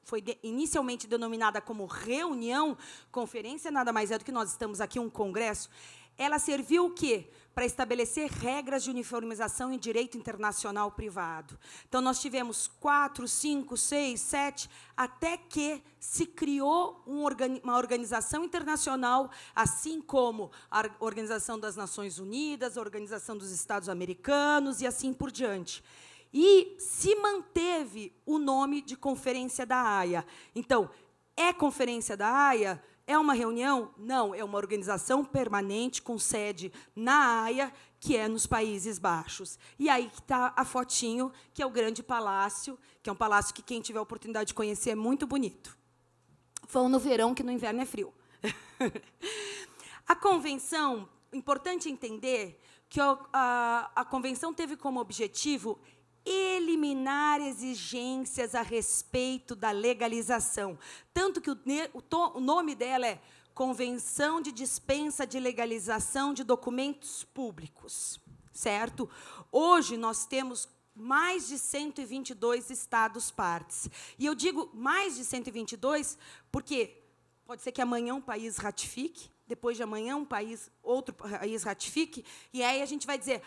foi inicialmente denominada como reunião. Conferência nada mais é do que nós estamos aqui, um congresso. Ela serviu o quê? Para estabelecer regras de uniformização em direito internacional privado. Então, nós tivemos 4, 5, 6, 7, até que se criou uma organização internacional, assim como a Organização das Nações Unidas, a Organização dos Estados Americanos e assim por diante. E se manteve o nome de Conferência da AIA. Então, é Conferência da AIA? É uma reunião? Não, é uma organização permanente com sede na AIA, que é nos Países Baixos. E aí está a fotinho, que é o grande palácio, que é um palácio que quem tiver a oportunidade de conhecer é muito bonito. Vão no verão, que no inverno é frio. A convenção, importante entender que a convenção teve como objetivo eliminar exigências a respeito da legalização. Tanto que o nome dela é Convenção de Dispensa de Legalização de Documentos Públicos, certo? Hoje, nós temos mais de 122 Estados-partes. E eu digo mais de 122 porque pode ser que amanhã um país ratifique, depois de amanhã outro país ratifique, e aí a gente vai dizer,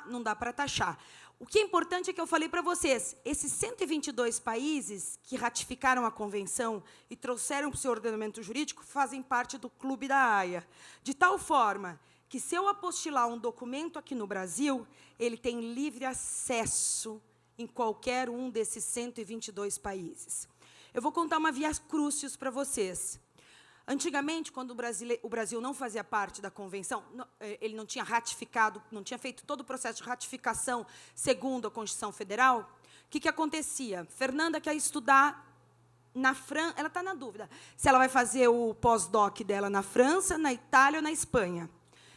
não dá para taxar. O que é importante é que eu falei para vocês, esses 122 países que ratificaram a convenção e trouxeram para o seu ordenamento jurídico fazem parte do clube da AIA, de tal forma que, se eu apostilar um documento aqui no Brasil, ele tem livre acesso em qualquer um desses 122 países. Eu vou contar uma via crucis para vocês. Antigamente, quando o Brasil não fazia parte da convenção, ele não tinha ratificado, não tinha feito todo o processo de ratificação segundo a Constituição Federal, o que acontecia? Fernanda quer estudar na França, ela está na dúvida se ela vai fazer o pós-doc dela na França, na Itália ou na Espanha.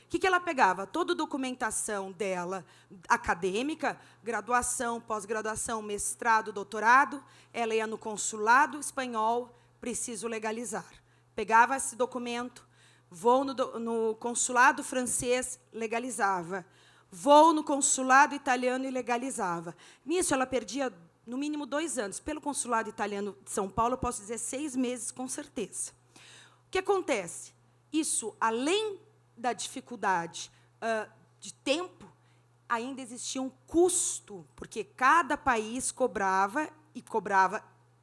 O que ela pegava? Toda a documentação dela, acadêmica, graduação, pós-graduação, mestrado, doutorado, ela ia no consulado espanhol, preciso legalizar. Pegava esse documento, vou no consulado francês, legalizava. Vou no consulado italiano e legalizava. Nisso, ela perdia, no mínimo, 2 anos. Pelo consulado italiano de São Paulo, eu posso dizer 6 meses, com certeza. O que acontece? Isso, além da dificuldade de tempo, ainda existia um custo, porque cada país cobrava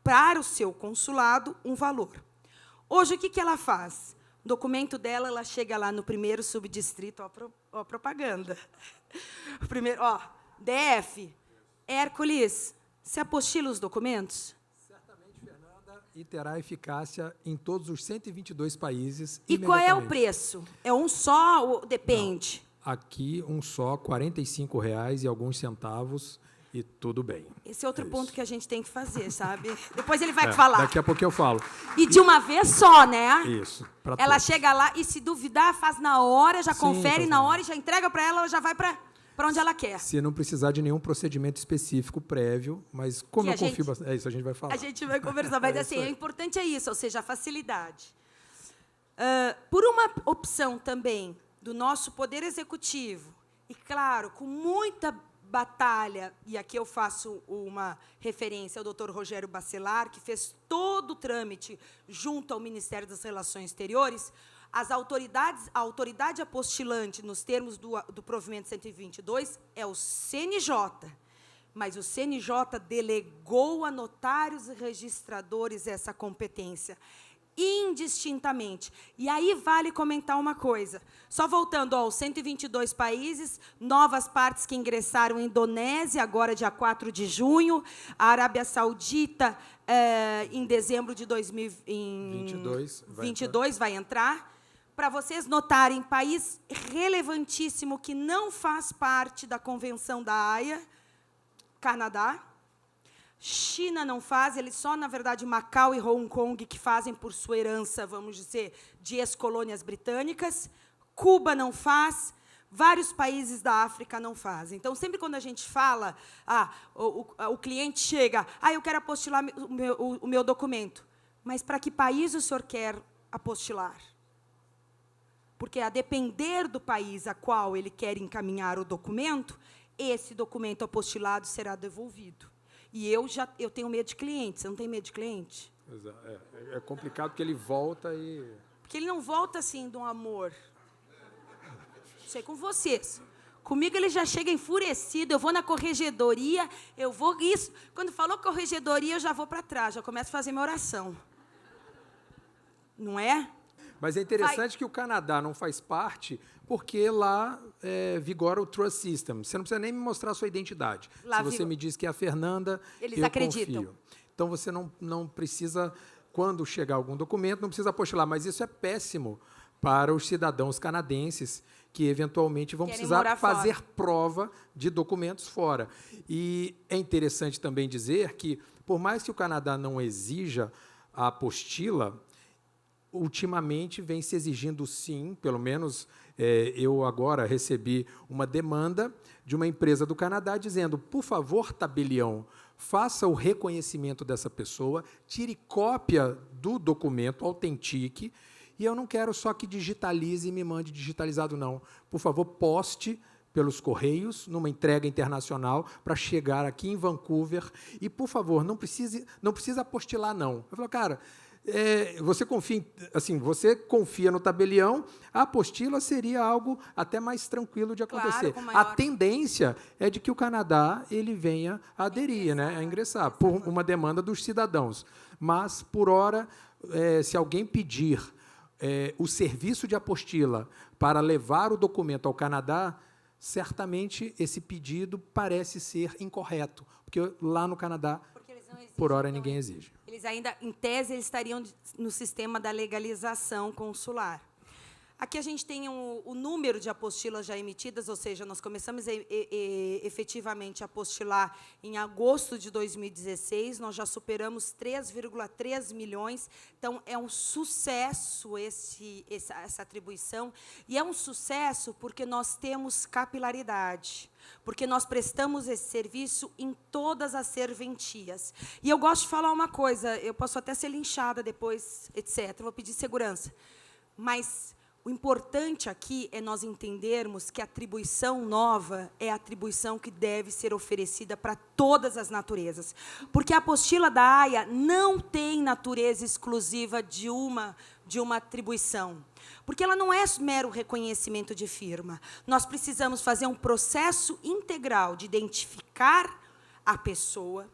para o seu consulado um valor. Hoje, o que ela faz? O documento dela, ela chega lá no primeiro subdistrito, ó, propaganda. O primeiro, ó, DF, Hércules, você apostila os documentos? Certamente, Fernanda, e terá eficácia em todos os 122 países. E qual é o preço? É um só ou depende? Não. Aqui, um só, R$ 45,00 e alguns centavos, e tudo bem. Esse é outro ponto que a gente tem que fazer, sabe? Depois ele vai falar. Daqui a pouco eu falo. E de uma vez só, né? Isso. Ela todos. chega lá e, se duvidar, faz na hora, já Sim, confere faz na na hora e já entrega para ela já vai para onde ela quer. Se não precisar de nenhum procedimento específico prévio, mas como Que eu confio bastante... É isso, a gente vai falar. A gente vai conversar, mas assim, isso aí. o importante é isso, ou seja, a facilidade. Por uma opção também do nosso Poder Executivo, e, claro, com muita batalha, e aqui eu faço uma referência ao doutor Rogério Bacelar, que fez todo o trâmite junto ao Ministério das Relações Exteriores, a autoridade apostilante, nos termos do provimento 122, é o CNJ, mas o CNJ delegou a notários e registradores essa competência, indistintamente. E aí vale comentar uma coisa. Só voltando aos 122 países, novas partes que ingressaram: Indonésia, agora dia 4 de junho, a Arábia Saudita, em dezembro de 2022 vai entrar. Para vocês notarem, país relevantíssimo que não faz parte da Convenção da Haia, Canadá. China não faz, eles só, na verdade, Macau e Hong Kong que fazem por sua herança, vamos dizer, de ex-colônias britânicas. Cuba não faz, vários países da África não fazem. Então, sempre quando a gente fala, o cliente chega, eu quero apostilar o meu documento. Mas para que país o senhor quer apostilar? Porque, a depender do país a qual ele quer encaminhar o documento, esse documento apostilado será devolvido. E eu tenho medo de cliente. Você não tem medo de cliente? É complicado porque ele volta e... Porque ele não volta assim de um amor. Não sei com vocês. Comigo ele já chega enfurecido. Eu vou na corregedoria, eu vou isso. Quando falou corregedoria, eu já vou para trás, já começo a fazer minha oração. Não é? Mas é interessante que o Canadá não faz parte, porque lá vigora o Trust System. Você não precisa nem me mostrar a sua identidade. Se você me diz que é a Fernanda, eles eu acreditam. Confio. Então, você não precisa, quando chegar algum documento, não precisa apostilar. Mas isso é péssimo para os cidadãos canadenses que, eventualmente, vão precisar fazer prova de documentos fora. E é interessante também dizer que, por mais que o Canadá não exija a apostila, ultimamente vem se exigindo, sim, pelo menos eu agora recebi uma demanda de uma empresa do Canadá dizendo: por favor, tabelião, faça o reconhecimento dessa pessoa, tire cópia do documento, autentique, e eu não quero só que digitalize e me mande digitalizado, não. Por favor, poste pelos Correios, numa entrega internacional, para chegar aqui em Vancouver, e, por favor, não precisa apostilar, não. Eu falo, cara... você confia no tabelião, a apostila seria algo até mais tranquilo de acontecer. Claro, a tendência é de que o Canadá ele venha a aderir, a ingressar, por uma demanda dos cidadãos. Mas, por hora, se alguém pedir o serviço de apostila para levar o documento ao Canadá, certamente esse pedido parece ser incorreto, porque lá no Canadá, por hora, ninguém exige. Eles ainda, em tese, eles estariam no sistema da legalização consular. Aqui a gente tem o número de apostilas já emitidas, ou seja, nós começamos efetivamente a apostilar em agosto de 2016, nós já superamos 3,3 milhões, então é um sucesso essa atribuição, e é um sucesso porque nós temos capilaridade, porque nós prestamos esse serviço em todas as serventias. E eu gosto de falar uma coisa, eu posso até ser linchada depois, etc., vou pedir segurança, mas... o importante aqui é nós entendermos que a atribuição nova é a atribuição que deve ser oferecida para todas as naturezas. Porque a apostila da Haia não tem natureza exclusiva de uma atribuição. Porque ela não é mero reconhecimento de firma. Nós precisamos fazer um processo integral de identificar a pessoa,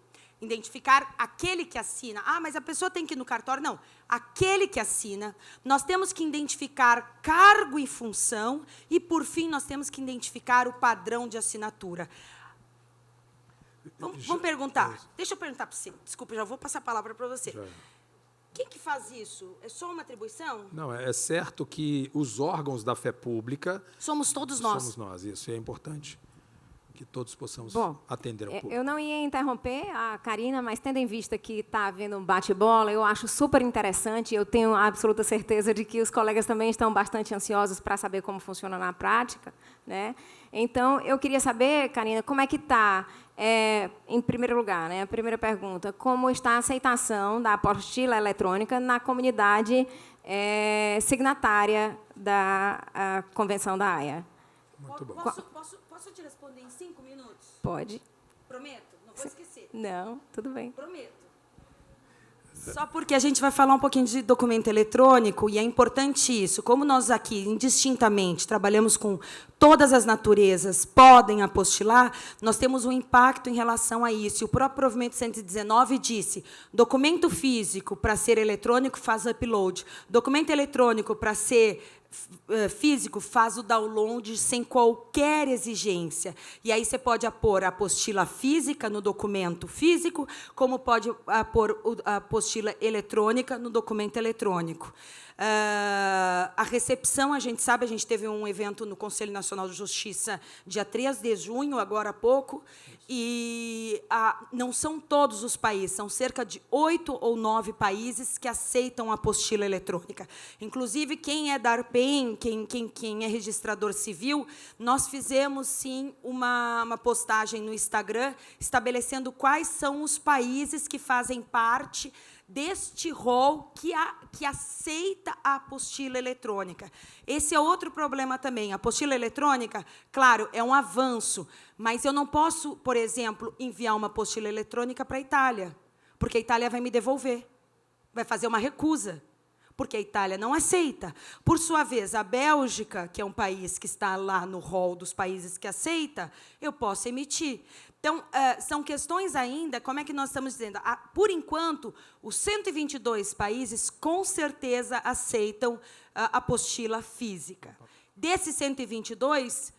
identificar aquele que assina. Ah, mas a pessoa tem que ir no cartório. Não, aquele que assina. Nós temos que identificar cargo e função e, por fim, nós temos que identificar o padrão de assinatura. Vamos perguntar. Deixa eu perguntar para você. Desculpa, já vou passar a palavra para você. Quem que faz isso? É só uma atribuição? Não, é certo que os órgãos da fé pública... Somos todos nós. Somos nós, isso é importante. Que todos possamos atender ao público. Eu não ia interromper a Karina, mas tendo em vista que está havendo um bate-bola, eu acho super interessante, eu tenho a absoluta certeza de que os colegas também estão bastante ansiosos para saber como funciona na prática, né? Então, eu queria saber, Karina, como é que está, em primeiro lugar, né, a primeira pergunta, como está a aceitação da apostila eletrônica na comunidade signatária da Convenção da Haia? Muito bom. Posso te responder em 5 minutos? Pode. Prometo? Não vou esquecer. Não, tudo bem. Prometo. Só porque a gente vai falar um pouquinho de documento eletrônico, e é importante isso. Como nós aqui, indistintamente, trabalhamos com todas as naturezas, podem apostilar, nós temos um impacto em relação a isso. E o próprio provimento 119 disse, documento físico para ser eletrônico faz upload, documento eletrônico para ser físico faz o download sem qualquer exigência. E aí você pode pôr a apostila física no documento físico, como pode pôr a apostila eletrônica no documento eletrônico. A recepção, a gente sabe, a gente teve um evento no Conselho Nacional de Justiça dia 3 de junho, agora há pouco, e não são todos os países, são cerca de 8 ou 9 países que aceitam a apostila eletrônica. Inclusive, quem é da ARPEN, quem é registrador civil, nós fizemos, sim, uma postagem no Instagram estabelecendo quais são os países que fazem parte deste rol que aceita a apostila eletrônica. Esse é outro problema também. A apostila eletrônica, claro, é um avanço, mas eu não posso, por exemplo, enviar uma apostila eletrônica para a Itália, porque a Itália vai me devolver, vai fazer uma recusa, porque a Itália não aceita. Por sua vez, a Bélgica, que é um país que está lá no rol dos países que aceita, eu posso emitir. Então, são questões ainda, como é que nós estamos dizendo? Por enquanto, os 122 países, com certeza, aceitam a apostila física. Desses 122,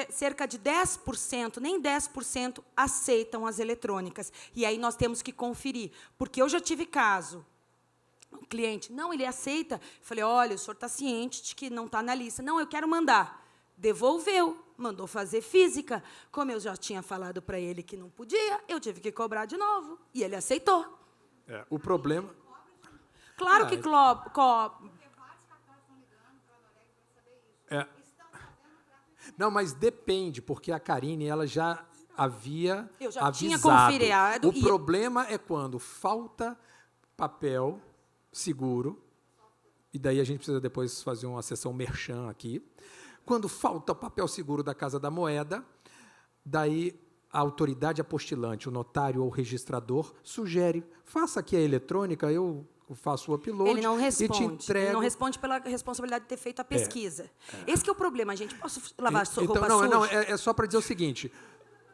cerca de 10%, nem 10%, aceitam as eletrônicas. E aí nós temos que conferir. Porque eu já tive caso, o cliente, não, ele aceita. Eu falei, olha, o senhor está ciente de que não está na lista. Não, eu quero mandar. Devolveu, mandou fazer física. Como eu já tinha falado para ele que não podia, eu tive que cobrar de novo. E ele aceitou. O problema... Claro que cobra. Não, mas depende, porque a Karine ela já havia eu já avisado. Tinha conferiado. O problema é quando falta papel seguro, e daí a gente precisa depois fazer uma sessão merchan aqui. Quando falta papel seguro da Casa da Moeda, daí a autoridade apostilante, o notário ou o registrador, sugere, faça aqui a eletrônica, eu faço o upload. Ele não responde. E te entrego. Ele não responde pela responsabilidade de ter feito a pesquisa. Esse que é o problema, gente. Posso lavar roupa então, suja? Não, é só para dizer o seguinte,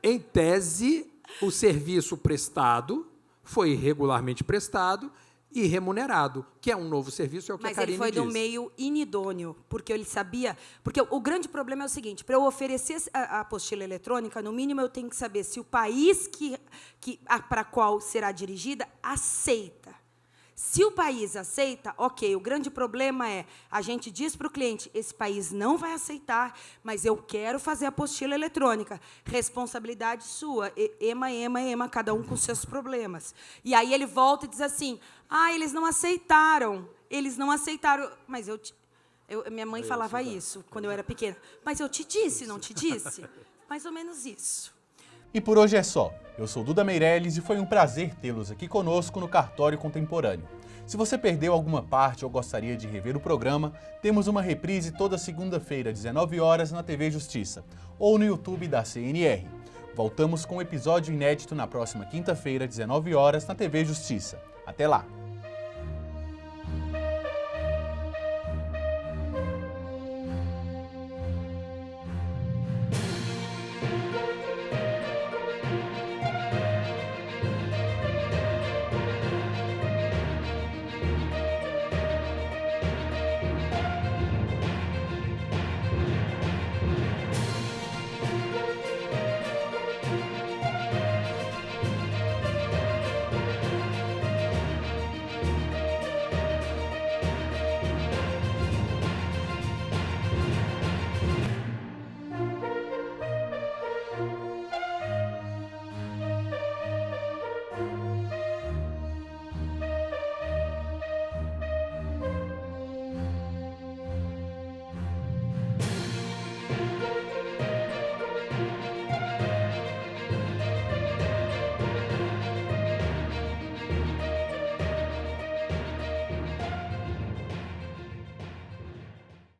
em tese, o serviço prestado foi regularmente prestado e remunerado, que é um novo serviço, é o que a Karine diz. Mas ele foi do meio inidôneo, porque ele sabia... Porque o grande problema é o seguinte, para eu oferecer a apostila eletrônica, no mínimo eu tenho que saber se o país para qual será dirigida aceita. Se o país aceita, ok, o grande problema é, a gente diz para o cliente, esse país não vai aceitar, mas eu quero fazer a apostila eletrônica. Responsabilidade sua, ema, cada um com seus problemas. E aí ele volta e diz assim, eles não aceitaram, mas minha mãe falava isso quando eu era pequena, mas eu te disse, não te disse? Mais ou menos isso. E por hoje é só. Eu sou Duda Meirelles e foi um prazer tê-los aqui conosco no Cartório Contemporâneo. Se você perdeu alguma parte ou gostaria de rever o programa, temos uma reprise toda segunda-feira, 19 horas, na TV Justiça, ou no YouTube da CNR. Voltamos com um episódio inédito na próxima quinta-feira, 19 horas, na TV Justiça. Até lá!